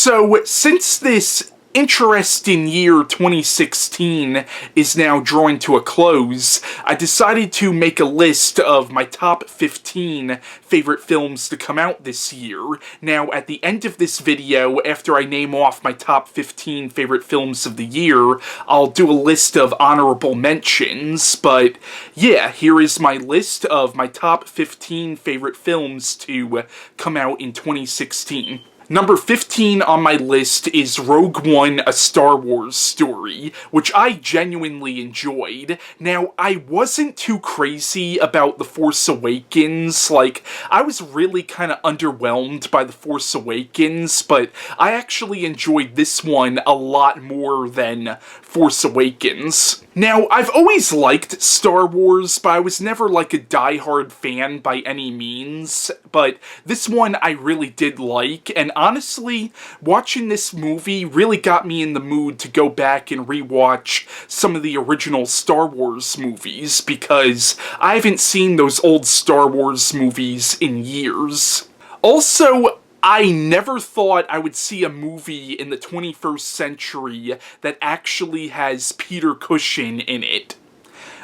So, since this interesting year 2016 is now drawing to a close, I decided to make a list of my top 15 favorite films to come out this year. Now, at the end of this video, after I name off my top 15 favorite films of the year, I'll do a list of honorable mentions, but yeah, here is my list of my top 15 favorite films to come out in 2016. Number 15 on my list is Rogue One: A Star Wars Story, which I genuinely enjoyed. Now, I wasn't too crazy about The Force Awakens. Like, I was really kind of underwhelmed by The Force Awakens, but I actually enjoyed this one a lot more than Force Awakens. Now, I've always liked Star Wars, but I was never like a diehard fan by any means, but this one I really did like, and honestly, watching this movie really got me in the mood to go back and rewatch some of the original Star Wars movies, because I haven't seen those old Star Wars movies in years. Also, I never thought I would see a movie in the 21st century that actually has Peter Cushing in it.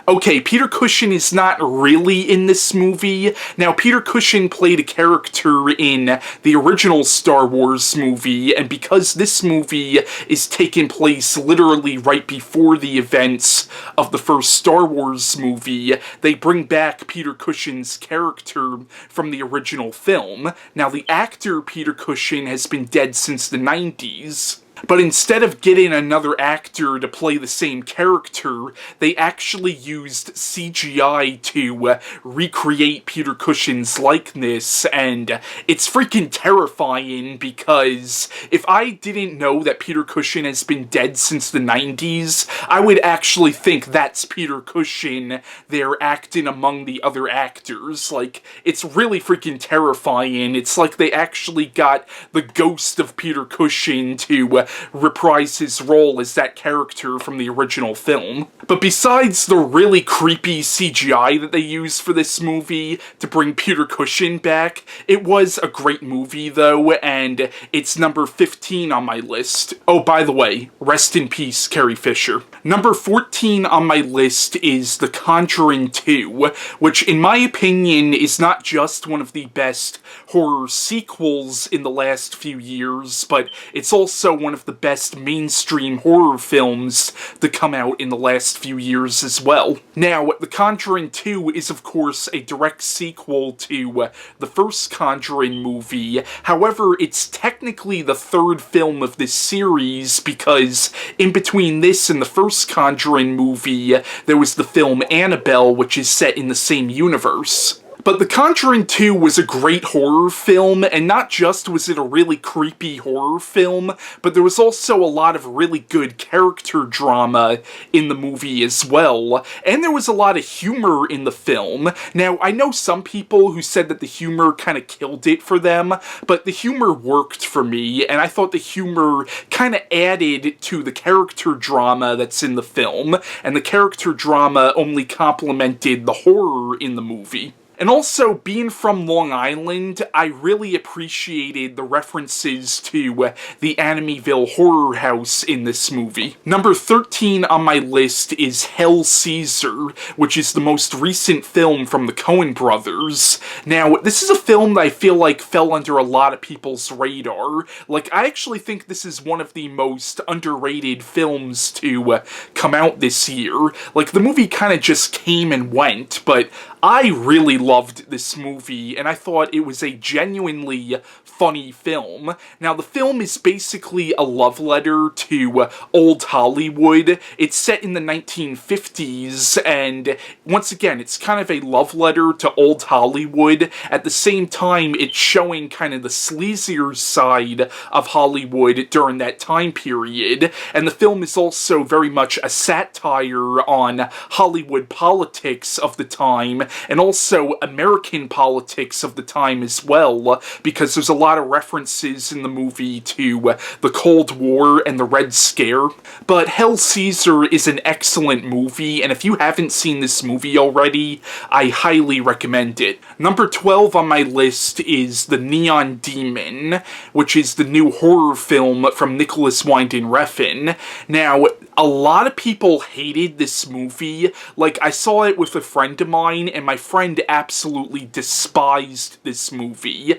Okay, Peter Cushing is not really in this movie. Now, Peter Cushing played a character in the original Star Wars movie, and because this movie is taking place literally right before the events of the first Star Wars movie, they bring back Peter Cushing's character from the original film. Now, the actor Peter Cushing has been dead since the 90s. But instead of getting another actor to play the same character, they actually used CGI to recreate Peter Cushing's likeness, and it's freaking terrifying because if I didn't know that Peter Cushing has been dead since the 90s, I would actually think that's Peter Cushing there acting among the other actors. Like, it's really freaking terrifying. It's like they actually got the ghost of Peter Cushing to reprise his role as that character from the original film. But besides the really creepy CGI that they used for this movie to bring Peter Cushing back, it was a great movie though, and it's number 15 on my list. Oh, by the way, rest in peace, Carrie Fisher. Number 14 on my list is The Conjuring 2, which in my opinion is not just one of the best horror sequels in the last few years, but it's also one of the best mainstream horror films to come out in the last few years as well. Now, The Conjuring 2 is of course a direct sequel to the first Conjuring movie. However, it's technically the third film of this series because in between this and the first Conjuring movie, there was the film Annabelle, which is set in the same universe. But The Conjuring 2 was a great horror film, and not just was it a really creepy horror film, but there was also a lot of really good character drama in the movie as well, and there was a lot of humor in the film. Now, I know some people who said that the humor kind of killed it for them, but the humor worked for me, and I thought the humor kind of added to the character drama that's in the film, and the character drama only complemented the horror in the movie. And also, being from Long Island, I really appreciated the references to the Amityville Horror House in this movie. Number 13 on my list is Hail Caesar, which is the most recent film from the Coen brothers. Now, this is a film that I feel like fell under a lot of people's radar. Like, I actually think this is one of the most underrated films to come out this year. Like, the movie kind of just came and went, but I really loved this movie, and I thought it was a genuinely funny film. Now, the film is basically a love letter to old Hollywood. It's set in the 1950s, and once again, it's kind of a love letter to old Hollywood. At the same time, it's showing kind of the sleazier side of Hollywood during that time period, and the film is also very much a satire on Hollywood politics of the time, and also American politics of the time as well, because there's a lot of references in the movie to the Cold War and the Red Scare. But Hail Caesar is an excellent movie, and if you haven't seen this movie already, I highly recommend it. Number 12 on my list is The Neon Demon, which is the new horror film from Nicholas Winding Refn. Now, a lot of people hated this movie. Like, I saw it with a friend of mine, and my friend absolutely despised this movie.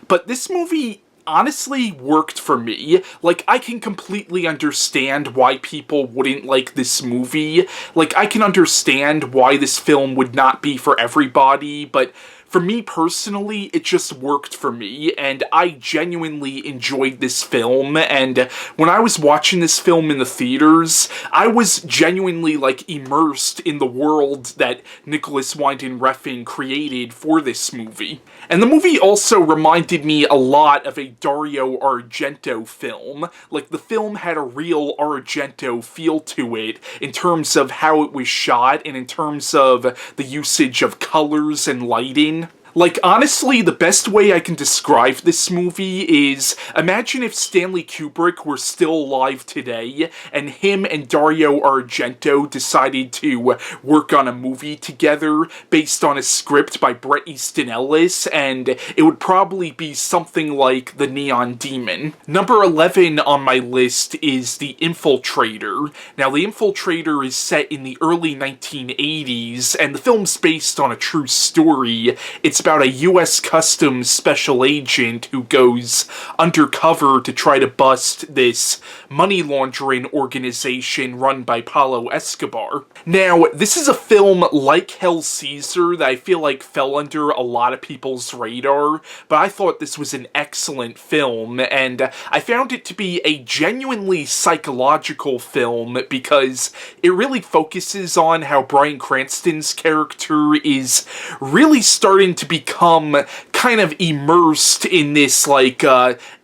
But this movie honestly worked for me. Like, I can completely understand why people wouldn't like this movie. Like, I can understand why this film would not be for everybody, but for me personally, it just worked for me, and I genuinely enjoyed this film, and when I was watching this film in the theaters, I was genuinely, like, immersed in the world that Nicholas Winding Refn created for this movie. And the movie also reminded me a lot of a Dario Argento film. Like, the film had a real Argento feel to it in terms of how it was shot and in terms of the usage of colors and lighting. Like, honestly, the best way I can describe this movie is, imagine if Stanley Kubrick were still alive today, and him and Dario Argento decided to work on a movie together based on a script by Bret Easton Ellis, and it would probably be something like The Neon Demon. Number 11 on my list is The Infiltrator. Now, The Infiltrator is set in the early 1980s, and the film's based on a true story. It's about a U.S. Customs special agent who goes undercover to try to bust this money laundering organization run by Pablo Escobar. Now, this is a film like Hail Caesar that I feel like fell under a lot of people's radar, but I thought this was an excellent film, and I found it to be a genuinely psychological film because it really focuses on how Bryan Cranston's character is really starting to become kind of immersed in this, like,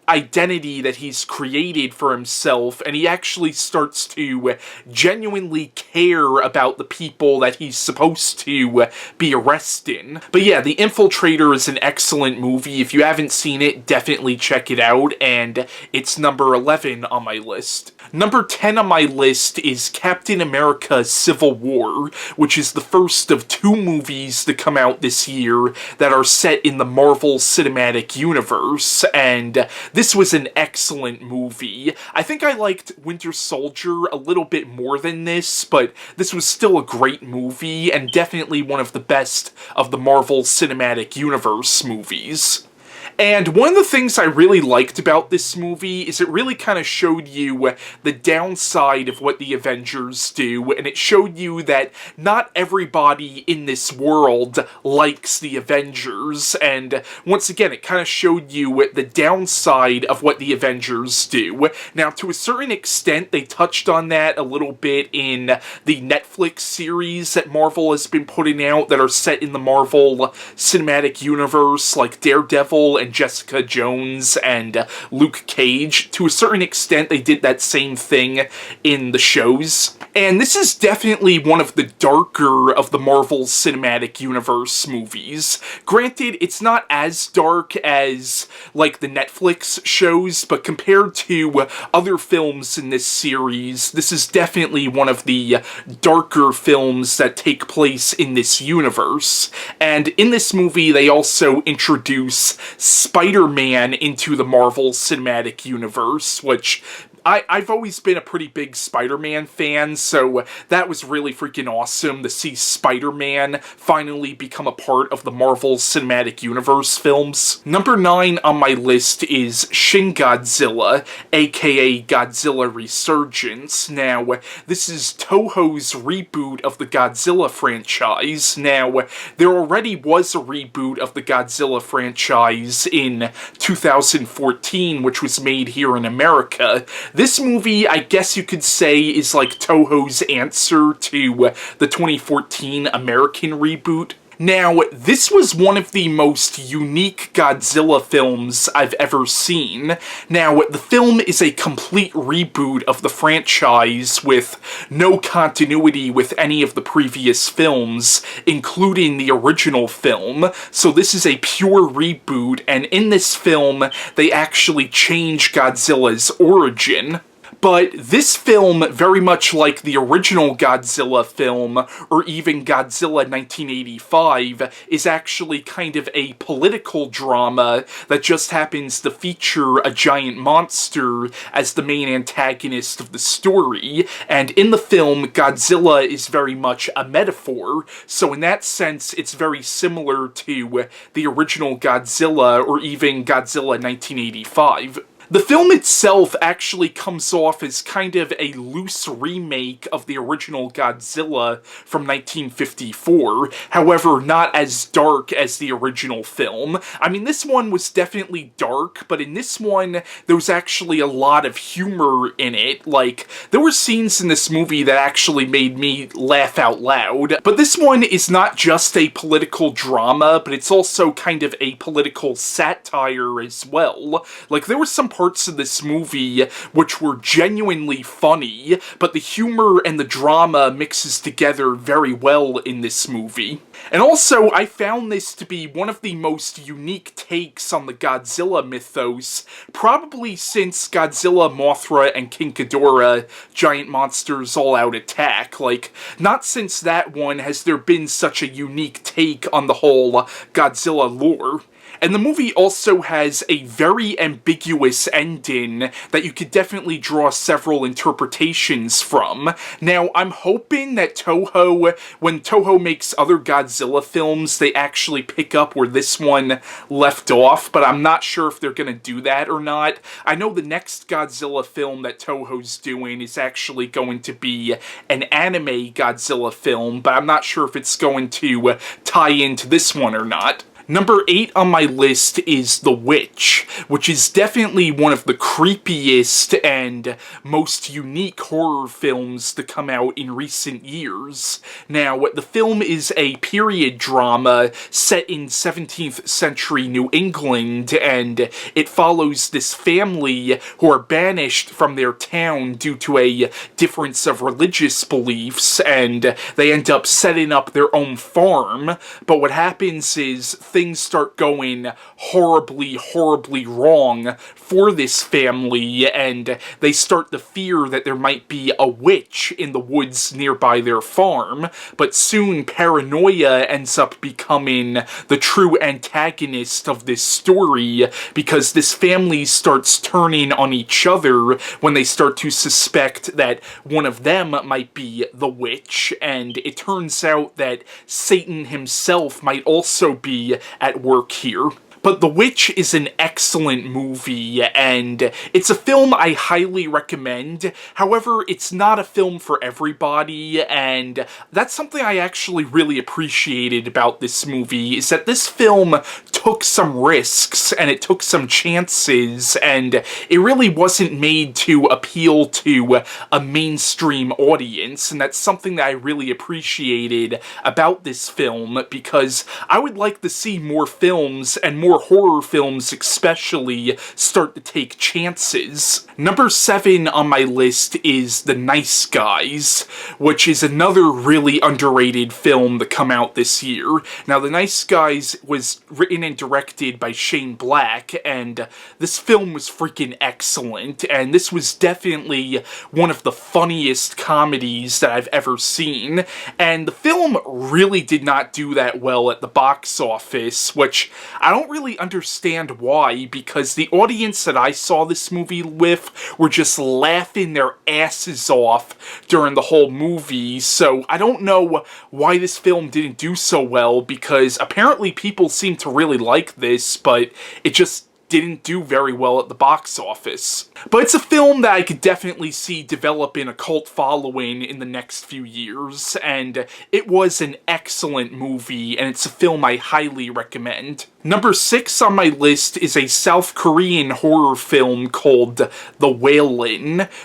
identity that he's created for himself, and he actually starts to genuinely care about the people that he's supposed to be arresting. But yeah, The Infiltrator is an excellent movie. If you haven't seen it, definitely check it out, and it's number 11 on my list. Number 10 on my list is Captain America Civil War, which is the first of two movies to come out this year that are set in the Marvel Cinematic Universe, and this was an excellent movie. I think I liked Winter Soldier a little bit more than this, but this was still a great movie, and definitely one of the best of the Marvel Cinematic Universe movies. And one of the things I really liked about this movie is it really kind of showed you the downside of what the Avengers do, and it showed you that not everybody in this world likes the Avengers, and once again, it kind of showed you the downside of what the Avengers do. Now, to a certain extent, they touched on that a little bit in the Netflix series that Marvel has been putting out that are set in the Marvel Cinematic Universe, like Daredevil and Jessica Jones and Luke Cage. To a certain extent, they did that same thing in the shows. And this is definitely one of the darker of the Marvel Cinematic Universe movies. Granted, it's not as dark as, like, the Netflix shows, but compared to other films in this series, this is definitely one of the darker films that take place in this universe. And in this movie, they also introduce Spider-Man into the Marvel Cinematic Universe, which I've always been a pretty big Spider-Man fan, so that was really freaking awesome to see Spider-Man finally become a part of the Marvel Cinematic Universe films. Number 9 on my list is Shin Godzilla, aka Godzilla Resurgence. Now, this is Toho's reboot of the Godzilla franchise. Now, there already was a reboot of the Godzilla franchise in 2014, which was made here in America. This movie, I guess you could say, is like Toho's answer to the 2014 American reboot. Now, this was one of the most unique Godzilla films I've ever seen. Now, the film is a complete reboot of the franchise with no continuity with any of the previous films, including the original film. So this is a pure reboot, and in this film, they actually change Godzilla's origin. But this film, very much like the original Godzilla film, or even Godzilla 1985, is actually kind of a political drama that just happens to feature a giant monster as the main antagonist of the story. And in the film, Godzilla is very much a metaphor, so in that sense, it's very similar to the original Godzilla, or even Godzilla 1985. The film itself actually comes off as kind of a loose remake of the original Godzilla from 1954, however, not as dark as the original film. I mean, this one was definitely dark, but in this one, there was actually a lot of humor in it. Like, there were scenes in this movie that actually made me laugh out loud. But this one is not just a political drama, but it's also kind of a political satire as well. Like, there were some parts of this movie which were genuinely funny, but the humor and the drama mixes together very well in this movie. And also, I found this to be one of the most unique takes on the Godzilla mythos, probably since Godzilla, Mothra, and King Ghidorah, Giant Monsters All-Out Attack. Like, not since that one has there been such a unique take on the whole Godzilla lore. And the movie also has a very ambiguous ending that you could definitely draw several interpretations from. Now, I'm hoping that Toho, when Toho makes other Godzilla films, they actually pick up where this one left off, but I'm not sure if they're gonna do that or not. I know the next Godzilla film that Toho's doing is actually going to be an anime Godzilla film, but I'm not sure if it's going to tie into this one or not. Number 8 on my list is The Witch, which is definitely one of the creepiest and most unique horror films to come out in recent years. Now, the film is a period drama set in 17th century New England, and it follows this family who are banished from their town due to a difference of religious beliefs, and they end up setting up their own farm. But what happens is things start going horribly, horribly wrong for this family, and they start to fear that there might be a witch in the woods nearby their farm, but soon paranoia ends up becoming the true antagonist of this story, because this family starts turning on each other when they start to suspect that one of them might be the witch, and it turns out that Satan himself might also be at work here. But The Witch is an excellent movie, and it's a film I highly recommend. However, it's not a film for everybody, and that's something I actually really appreciated about this movie, is that this film took some risks, and it took some chances, and it really wasn't made to appeal to a mainstream audience, and that's something that I really appreciated about this film, because I would like to see more films, and more horror films especially, start to take chances. Number 7 on my list is The Nice Guys, which is another really underrated film to come out this year. Now, The Nice Guys was written and directed by Shane Black, and this film was freaking excellent, and this was definitely one of the funniest comedies that I've ever seen, and the film really did not do that well at the box office, which I don't really understand why, because the audience that I saw this movie with were just laughing their asses off during the whole movie, so I don't know why this film didn't do so well, because apparently people seem to really like this, but it just didn't do very well at the box office. But it's a film that I could definitely see developing a cult following in the next few years, and it was an excellent movie, and it's a film I highly recommend. Number 6 on my list is a South Korean horror film called The Whale,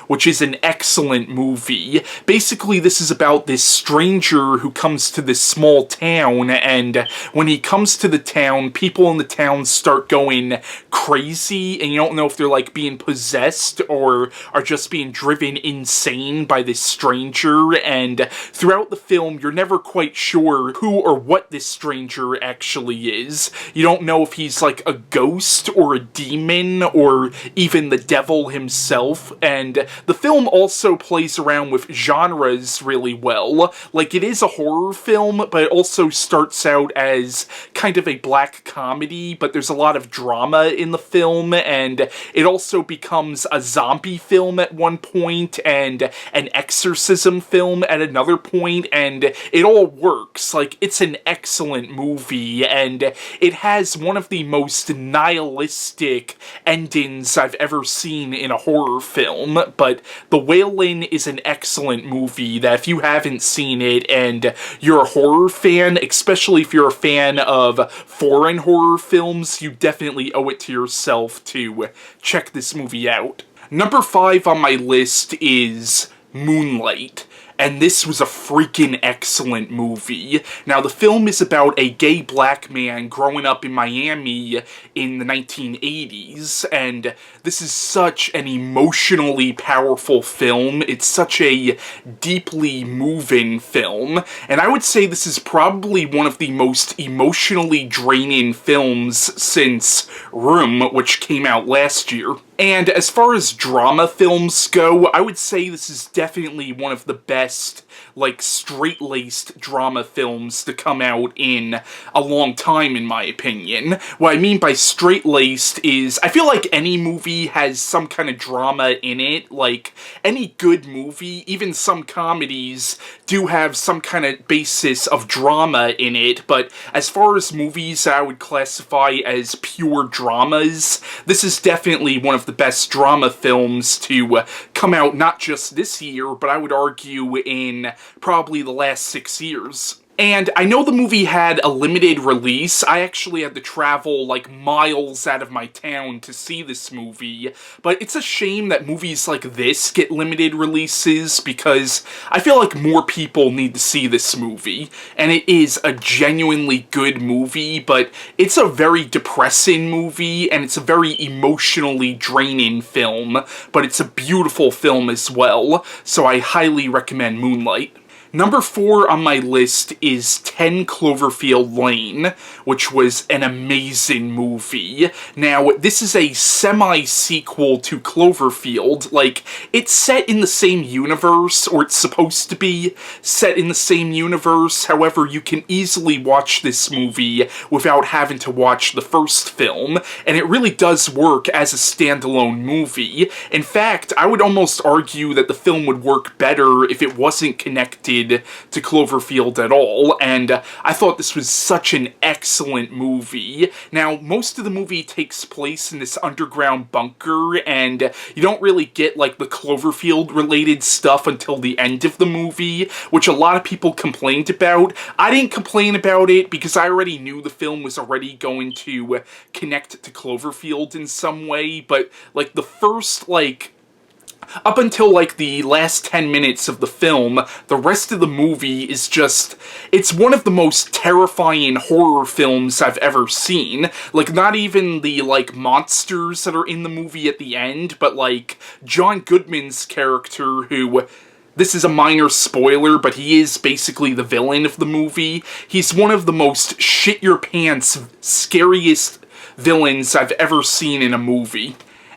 which is an excellent movie. Basically, this is about this stranger who comes to this small town, and when he comes to the town, people in the town start going crazy, and you don't know if they're like being possessed or are just being driven insane by this stranger, and throughout the film, you're never quite sure who or what this stranger actually is. You don't know if he's like a ghost or a demon or even the devil himself, and the film also plays around with genres really well. Like, it is a horror film, but it also starts out as kind of a black comedy, but there's a lot of drama in the film, and it also becomes a zombie film at one point and an exorcism film at another point, and it all works. Like, it's an excellent movie, and it has one of the most nihilistic endings I've ever seen in a horror film, but The Whale is an excellent movie that if you haven't seen it and you're a horror fan, especially if you're a fan of foreign horror films, you definitely owe it to yourself to check this movie out. Number 5 on my list is Moonlight, and this was a freaking excellent movie. Now, the film is about a gay black man growing up in Miami in the 1980s, and this is such an emotionally powerful film. It's such a deeply moving film, and I would say this is probably one of the most emotionally draining films since Room, which came out last year. And as far as drama films go, I would say this is definitely one of the best, like, straight-laced drama films to come out in a long time, in my opinion. What I mean by straight-laced is, I feel like any movie has some kind of drama in it. Like, any good movie, even some comedies, do have some kind of basis of drama in it, but as far as movies I would classify as pure dramas, this is definitely one of the best drama films to come out not just this year, but I would argue in probably the last 6 years. And I know the movie had a limited release. I actually had to travel, like, miles out of my town to see this movie. But it's a shame that movies like this get limited releases, because I feel like more people need to see this movie. And it is a genuinely good movie, but it's a very depressing movie, and it's a very emotionally draining film. But it's a beautiful film as well, so I highly recommend Moonlight. Number 4 on my list is 10 Cloverfield Lane, which was an amazing movie. Now, this is a semi-sequel to Cloverfield. Like, it's set in the same universe, or it's supposed to be set in the same universe. However, you can easily watch this movie without having to watch the first film, and it really does work as a standalone movie. In fact, I would almost argue that the film would work better if it wasn't connected to Cloverfield at all, and I thought this was such an excellent movie. Now, most of the movie takes place in this underground bunker, and you don't really get, like, the Cloverfield-related stuff until the end of the movie, which a lot of people complained about. I didn't complain about it because I already knew the film was already going to connect to Cloverfield in some way, but, like, the first, like, up until, like, the last 10 minutes of the film, the rest of the movie is just, it's one of the most terrifying horror films I've ever seen. Like, not even the, like, monsters that are in the movie at the end, but, like, John Goodman's character, who, this is a minor spoiler, but he is basically the villain of the movie. He's one of the most shit-your-pants, scariest villains I've ever seen in a movie.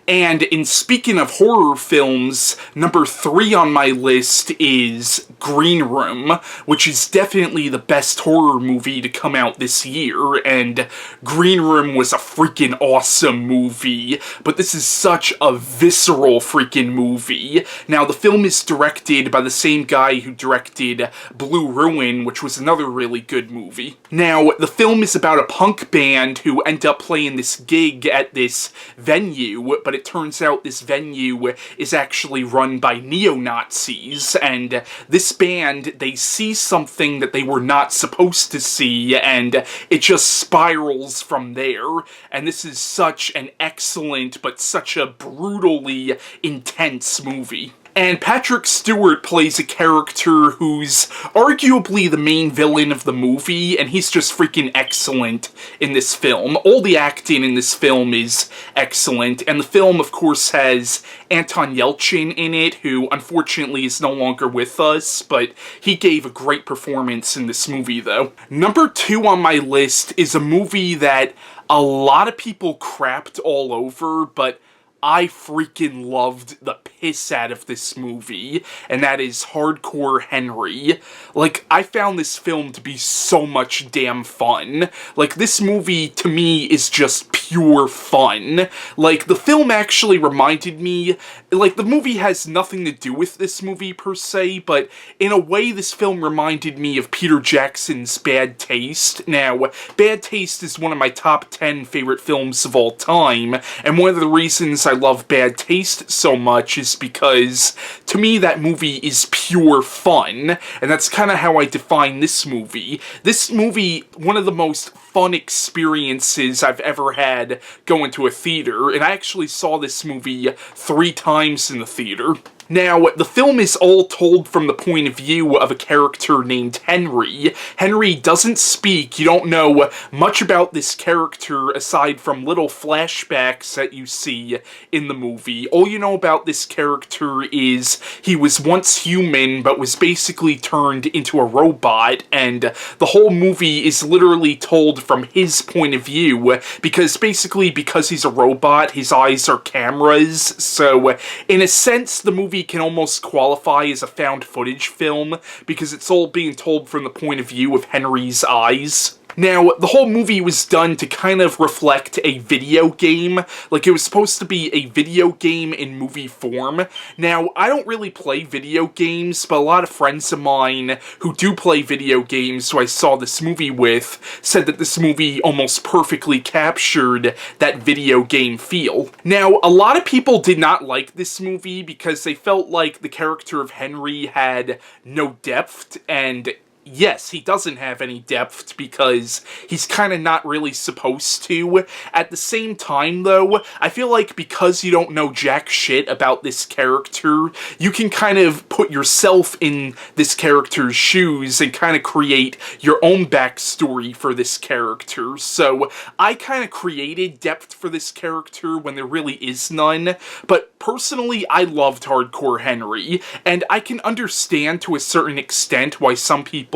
And in speaking of horror films, number 3 on my list is Green Room, which is definitely the best horror movie to come out this year, and Green Room was a freaking awesome movie, but this is such a visceral freaking movie. Now, the film is directed by the same guy who directed Blue Ruin, which was another really good movie. Now, the film is about a punk band who end up playing this gig at this venue, but it turns out this venue is actually run by neo-Nazis, and this band, they see something that they were not supposed to see, and it just spirals from there. And this is such an excellent, but such a brutally intense movie. And Patrick Stewart plays a character who's arguably the main villain of the movie, and he's just freaking excellent in this film. All the acting in this film is excellent, and the film, of course, has Anton Yelchin in it, who unfortunately is no longer with us, but he gave a great performance in this movie, though. Number 2 on my list is a movie that a lot of people crapped all over, but I freaking loved the piss out of this movie, and that is Hardcore Henry. Like, I found this film to be so much damn fun. Like, this movie, to me, is just pure fun. Like, the film actually reminded me, like, the movie has nothing to do with this movie, per se, but in a way, this film reminded me of Peter Jackson's Bad Taste. Now, Bad Taste is one of my top 10 favorite films of all time, and one of the reasons I love Bad Taste so much is because, to me, that movie is pure fun, and that's kind of how I define this movie. This movie, one of the most fun experiences I've ever had going to a theater, and I actually saw this movie 3 times in the theater. Now, the film is all told from the point of view of a character named Henry. Henry doesn't speak, you don't know much about this character aside from little flashbacks that you see in the movie. All you know about this character is he was once human, but was basically turned into a robot, and the whole movie is literally told from his point of view, because he's a robot, his eyes are cameras, so in a sense, the movie can almost qualify as a found footage film, because it's all being told from the point of view of Henry's eyes. Now, the whole movie was done to kind of reflect a video game. Like, it was supposed to be a video game in movie form. Now, I don't really play video games, but a lot of friends of mine who do play video games, who I saw this movie with, said that this movie almost perfectly captured that video game feel. Now, a lot of people did not like this movie because they felt like the character of Henry had no depth, and yes, he doesn't have any depth because he's kind of not really supposed to. At the same time, though, I feel like because you don't know jack shit about this character, you can kind of put yourself in this character's shoes and kind of create your own backstory for this character. So, I kind of created depth for this character when there really is none, but personally, I loved Hardcore Henry, and I can understand to a certain extent why some people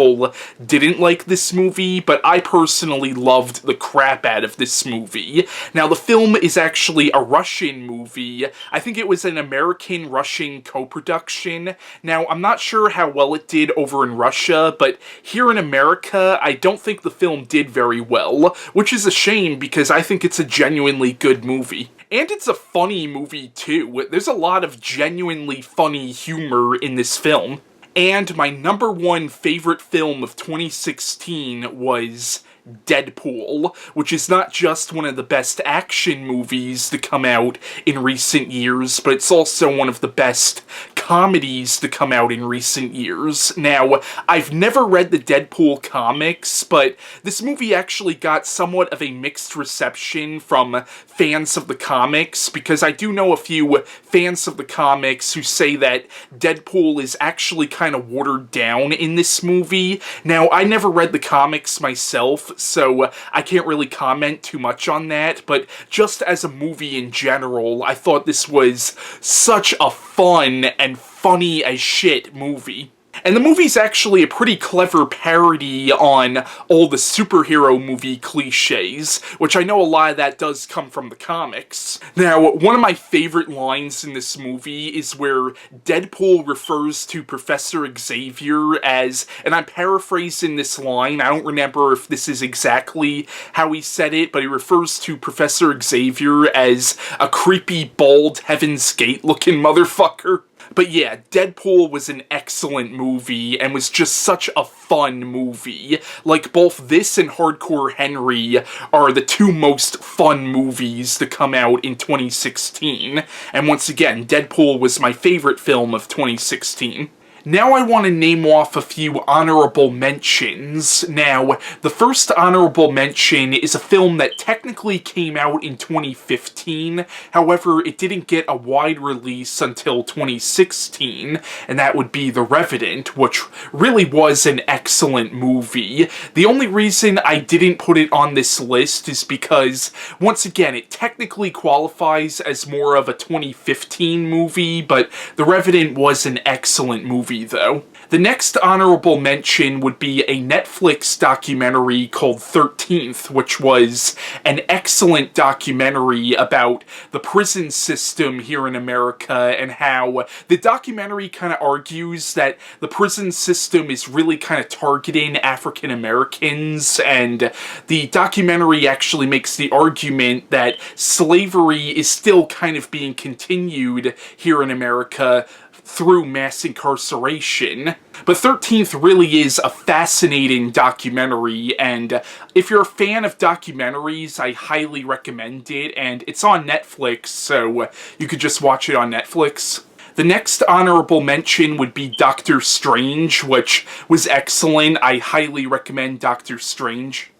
didn't like this movie, but I personally loved the crap out of this movie. Now, the film is actually a Russian movie. I think it was an American-Russian co-production. Now, I'm not sure how well it did over in Russia, but here in America, I don't think the film did very well, which is a shame because I think it's a genuinely good movie. And it's a funny movie, too. There's a lot of genuinely funny humor in this film. And my number 1 favorite film of 2016 was Deadpool, which is not just one of the best action movies to come out in recent years, but it's also one of the best comedies to come out in recent years. Now, I've never read the Deadpool comics, but this movie actually got somewhat of a mixed reception from fans of the comics, because I do know a few fans of the comics who say that Deadpool is actually kind of watered down in this movie. Now, I never read the comics myself, so I can't really comment too much on that, but just as a movie in general, I thought this was such a fun and funny as shit movie. And the movie's actually a pretty clever parody on all the superhero movie cliches, which I know a lot of that does come from the comics. Now, one of my favorite lines in this movie is where Deadpool refers to Professor Xavier as, and I'm paraphrasing this line, I don't remember if this is exactly how he said it, but he refers to Professor Xavier as a creepy, bald, Heaven's Gate looking motherfucker. But yeah, Deadpool was an excellent movie and was just such a fun movie. Like, both this and Hardcore Henry are the two most fun movies to come out in 2016. And once again, Deadpool was my favorite film of 2016. Now I want to name off a few honorable mentions. Now, the first honorable mention is a film that technically came out in 2015, however, it didn't get a wide release until 2016, and that would be The Revenant, which really was an excellent movie. The only reason I didn't put it on this list is because, once again, it technically qualifies as more of a 2015 movie, but The Revenant was an excellent movie though. The next honorable mention would be a Netflix documentary called 13th, which was an excellent documentary about the prison system here in America and how the documentary kind of argues that the prison system is really kind of targeting African Americans, and the documentary actually makes the argument that slavery is still kind of being continued here in America through mass incarceration. But 13th really is a fascinating documentary, and if you're a fan of documentaries, I highly recommend it, and it's on Netflix, so you could just watch it on Netflix. The next honorable mention would be Doctor Strange, which was excellent. I highly recommend Doctor Strange.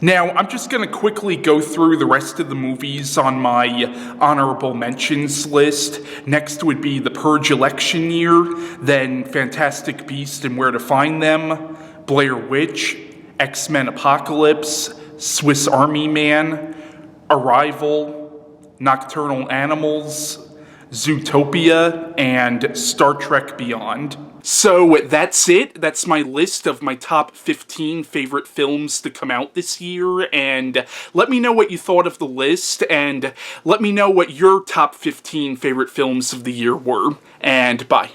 Now, I'm just going to quickly go through the rest of the movies on my honorable mentions list. Next would be The Purge election year, then Fantastic Beasts and Where to Find Them, Blair Witch, X-Men Apocalypse, Swiss Army Man, Arrival, Nocturnal Animals, Zootopia, and Star Trek Beyond. So that's it. That's my list of my top 15 favorite films to come out this year, and let me know what you thought of the list, and let me know what your top 15 favorite films of the year were, and bye.